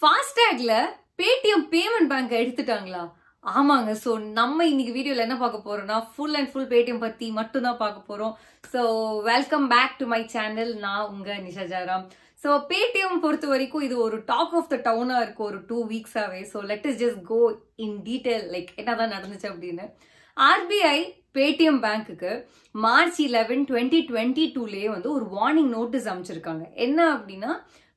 ஃபாஸ்டாக்ல Paytm payment bank எடுத்துட்டாங்களா? ஆமாங்க. So நம்ம இன்னைக்கு வீடியோல என்ன பார்க்க போறோம்னா ஃபுல் அண்ட் ஃபுல் பேடிஎம் பத்தி மட்டும் தான் பார்க்க போறோம். So welcome back to my channel. நான் உங்க நிஷா ஜாராம். ஸோ பேடிஎம் பொறுத்த வரைக்கும் இது ஒரு டாக் ஆஃப் த டவுனா இருக்கு ஒரு 2 வீக்ஸாவே. So let us just go in detail like என்னதான் நடந்துச்சு அப்படின்னு. ஆர்பிஐ பேடிஎம் பேங்க்குக்கு March 11, 2022 வந்து ஒரு வார்னிங் நோட்டீஸ் அமைச்சிருக்காங்க. என்ன அப்படின்னா,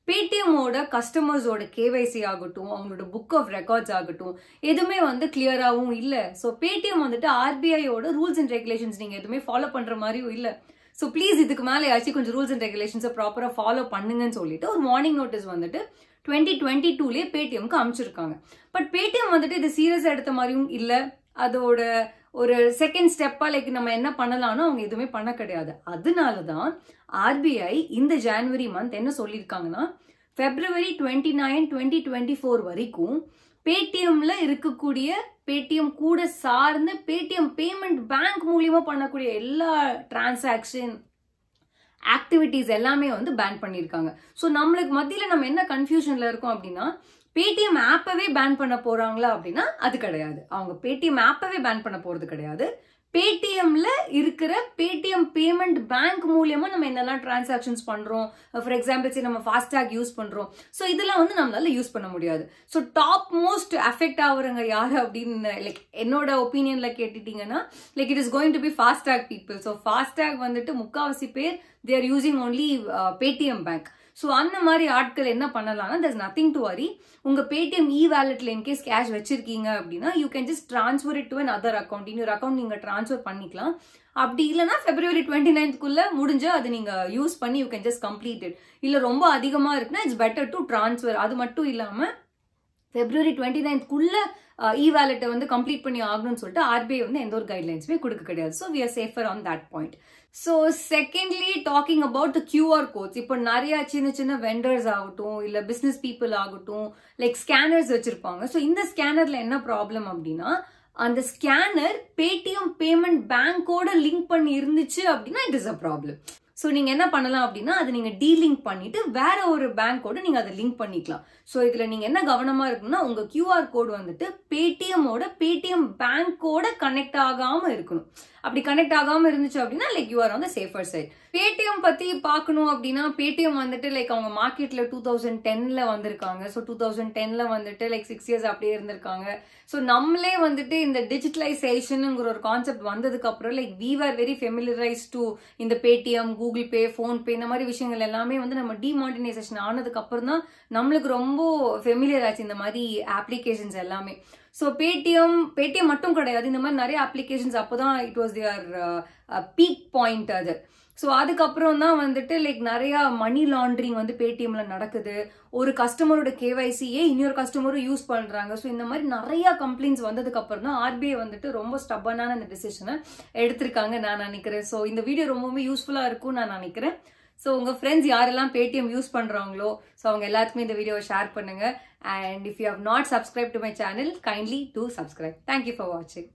பேடிஎம்மோட கஸ்டமர்ஸோட கேவைசி ஆகட்டும், அவங்களோட புக் ஆஃப் ரெக்கார்ட்ஸ் ஆகட்டும், எதுவுமே வந்து கிளியராகவும் இல்லை. ஸோ பேடிஎம் வந்துட்டு ஆர்பிஐயோட ரூல்ஸ் அண்ட் ரெகுலேஷன்ஸ் நீங்க எதுவுமே ஃபாலோ பண்ற மாதிரியும் இல்லை. ஸோ ப்ளீஸ் இதுக்கு மேலே யாச்சும் கொஞ்சம் ரூல்ஸ் அண்ட் ரெகுலேஷன்ஸை ப்ராப்பராக ஃபாலோ பண்ணுங்கன்னு சொல்லிட்டு ஒரு வார்னிங் நோட்டீஸ் வந்துட்டு 2022 பேடிஎம்க்கு அமைச்சிருக்காங்க. பட் பேடிஎம் வந்துட்டு இது சீரியஸா எடுத்த மாதிரியும் இல்லை. அதோட ஒரு செகண்ட் ஸ்டெப்பா லைக் நம்ம என்ன பண்ணலாம்னு அவங்க எதுவுமே பண்ண கிடையாது. அதனாலதான் ஆர்பிஐ இந்த ஜனவரி மந்த் என்ன சொல்லியிருக்காங்கன்னா, February 29, 2024 வரைக்கும் பேடிஎம்ல இருக்கக்கூடிய பேடிஎம் கூட சார்ந்த பேடிஎம் பேமெண்ட் பேங்க் மூலியமா பண்ணக்கூடிய எல்லா டிரான்சாக்ஷன் ஆக்டிவிட்டிஸ் எல்லாமே வந்து பேன் பண்ணியிருக்காங்க. ஸோ நம்மளுக்கு மத்தியில நம்ம என்ன கன்ஃபியூஷன்ல இருக்கோம் அப்படின்னா, பேடிஎம் ஆப்பவே பேன் பண்ண போறாங்களா அப்படின்னா அது கிடையாது. அவங்க பேடிஎம் ஆப்பவே பேன் பண்ண போறது கிடையாது. பேடிஎம்ல இருக்கிற பேடிஎம் பேமெண்ட் பேங்க் மூலியமா நம்ம என்னெல்லாம் டிரான்சாக்ஷன்ஸ் பண்றோம், ஃபார் எக்ஸாம்பிள் நம்ம ஃபாஸ்டாக் யூஸ் பண்றோம், ஸோ இதெல்லாம் வந்து நம்மளால யூஸ் பண்ண முடியாது. ஸோ டாப் மோஸ்ட் அஃபெக்ட் ஆகுறவங்க யாரு அப்படின்னு லைக் என்னோட ஒப்பீனியன்ல கேட்டுட்டீங்கன்னா, like it is going to be FASTag people. So FASTag வந்துட்டு முக்காவாசி பேர் they are using only Paytm bank. So அந்த மாதிரி ஆட்கள் என்ன பண்ணலாம்னா, there's nothing to worry. உங்க பேடிஎம் இ வேலெட்ல இன்கேஸ் கேஷ் வச்சிருக்கீங்க அப்படின்னா, you can just transfer it to an other account. இன்னொரு அக்கௌண்ட் நீங்க ட்ரான்ஸ்ஃபர் பண்ணிக்கலாம். அப்படி இல்லைன்னா February 29th முடிஞ்சு அது நீங்க யூஸ் பண்ணி you can just complete it. இல்ல ரொம்ப அதிகமா இருக்குன்னா இட்ஸ் பெட்டர் டு ட்ரான்ஸ்ஃபர். அது மட்டும் இல்லாம February 29th இ வேலெட்டை வந்து கம்ப்ளீட் பண்ணி ஆகணும்னு சொல்லிட்டு ஆர்பிஐ வந்து எந்த ஒரு கைட்லைன்ஸுமே கொடுக்க கிடையாது. So we are safer on that point. So secondly talking about the QR codes. இப்போ நிறைய சின்ன சின்ன வெண்டர்ஸ் ஆகட்டும், இல்லை பிஸ்னஸ் பீப்புள் ஆகட்டும், லைக் ஸ்கேனர்ஸ் வச்சிருப்பாங்க. ஸோ இந்த ஸ்கேனர்ல என்ன ப்ராப்ளம் அப்படின்னா, அந்த ஸ்கேனர் பேடிஎம் பேமெண்ட் பேங்கோட லிங்க் பண்ணி இருந்துச்சு அப்படின்னா it is a problem. So நீங்க என்ன பண்ணலாம் அப்படின்னா, அதை நீங்க டீலிங்க் பண்ணிட்டு வேற ஒரு பேங்கோட நீங்க அதை லிங்க் பண்ணிக்கலாம். ஸோ இதுல நீங்க என்ன கவனமா இருக்கணும்னா, உங்க கியூஆர் கோடு வந்துட்டு பேடிஎம் பேங்கோட கனெக்ட் ஆகாம இருக்கணும். அப்படி கனெக்ட் ஆகாம இருந்துச்சு அப்படின்னா like you are on the safer side. Paytm பத்தி பார்க்கணும் அப்படின்னா, பேடிஎம் வந்துட்டு லைக் அவங்க மார்க்கெட்ல 2010 வந்திருக்காங்க. ஸோ 2010 வந்துட்டு லைக் 6 years அப்படியே இருந்திருக்காங்க. ஸோ நம்மளே வந்துட்டு இந்த டிஜிட்டலைசேஷனுங்கிற ஒரு கான்செப்ட் வந்ததுக்கு அப்புறம் like we are very familiarise to இந்த பேடிஎம், கூகுள் பே, ஃபோன்பே இந்த மாதிரி விஷயங்கள் எல்லாமே வந்து நம்ம டிமானிட்டைசேஷன் ஆனதுக்கு அப்புறம் தான் நம்மளுக்கு ரொம்ப ஃபெமிலியர் ஆச்சு இந்த மாதிரி அப்ளிகேஷன்ஸ் எல்லாமே. ஸோ பேடிஎம் மட்டும் கிடையாது, இந்த மாதிரி நிறைய அப்ளிகேஷன்ஸ் அப்போதான் it was their peak point அது. ஸோ அதுக்கப்புறம் தான் வந்துட்டு லைக் நிறைய மணி லாண்ட்ரிங் வந்து பேடிஎம்ல நடக்குது. ஒரு கஸ்டமரோட கேவைசியே இன்னொரு கஸ்டமரும் யூஸ் பண்றாங்க. ஸோ இந்த மாதிரி நிறைய கம்ப்ளைண்ட்ஸ் வந்ததுக்கு அப்புறம் தான் ஆர்பிஐ வந்துட்டு ரொம்ப ஸ்டப்பனான இந்த டிசிஷனை எடுத்திருக்காங்க நான் நினைக்கிறேன். ஸோ இந்த வீடியோ ரொம்பவுமே யூஸ்ஃபுல்லா இருக்கும் நான் நினைக்கிறேன். ஸோ உங்க ஃப்ரெண்ட்ஸ் யாரெல்லாம் பேடிஎம் யூஸ் பண்றாங்களோ ஸோ அவங்க எல்லாத்துக்குமே இந்த வீடியோவை ஷேர் பண்ணுங்க. And if you have not subscribe to my channel, kindly do subscribe. Thank you for வாட்சிங்.